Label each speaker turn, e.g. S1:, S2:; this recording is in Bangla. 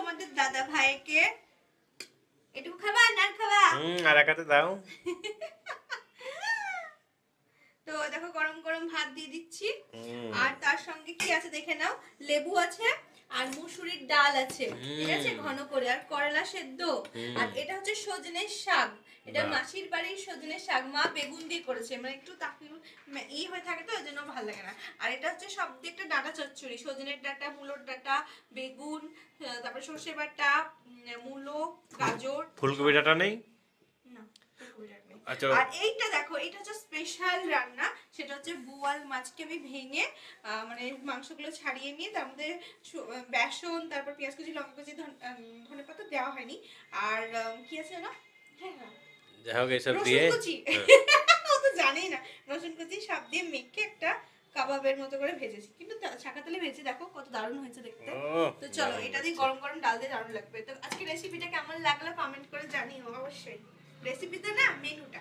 S1: তোমাদের দাদা ভাইকে। এটুকু খাবা না খাবা?
S2: আর একাতে দাও।
S1: তো দেখো গরম গরম ভাত দিয়ে দিচ্ছি, আর তার সঙ্গে কি আছে দেখে নাও, লেবু আছে আর মুসুরির ডাল আছে, ঠিক আছে, ঘন করে, আর করলা সেদ্ধ, আর এটা হচ্ছে সজনের শাক। এটা মাসির বাড়ির সজনের শাক, মা বেগুন দিয়ে করেছে, মানে একটু ই হয়ে থাকে তো, ওই জন্য ভালো লাগে না। আর এটা হচ্ছে সব দিয়ে একটা ডাঁটা চচ্চড়ি, সজনের ডাঁটা, মূলোর ডাঁটা, বেগুন, তারপর সর্ষে বাটা, মূলো, গাজর।
S2: ফুলকপি ডাঁটা নেই?
S1: না, ফুলকপি ডাঁটা নেই।
S2: আচ্ছা।
S1: আর এইটা দেখো, এটা হচ্ছে স্পেশাল রান্না, সেটা হচ্ছে বোয়াল মাছকে আমি ভেঙে মানে মাংসগুলো ছাড়িয়ে নিয়ে তার মধ্যে বেসন, তারপর পেঁয়াজ কুচি, লঙ্কা কুচি, ধনেপাতা দেওয়া হয়নি, আর কি আছে না,
S2: যাই হোক এইসব দিয়ে
S1: রসুন কুচি, ও তো জানেই না, রসুন কুচি সব দিয়ে মেখে একটা কাবাবের মতো করে ভেজেছি, কিন্তু ছাকা তেলে ভেজে দেখো কত দারুণ হয়েছে দেখতে। তো চলো, এটা দিয়ে গরম গরম ডাল দিয়ে দারুণ লাগবে। তো আজকে রেসিপিটা কেমন লাগলো কমেন্ট করে জানিও অবশ্যই, রেসিপিতে না মেনুটা।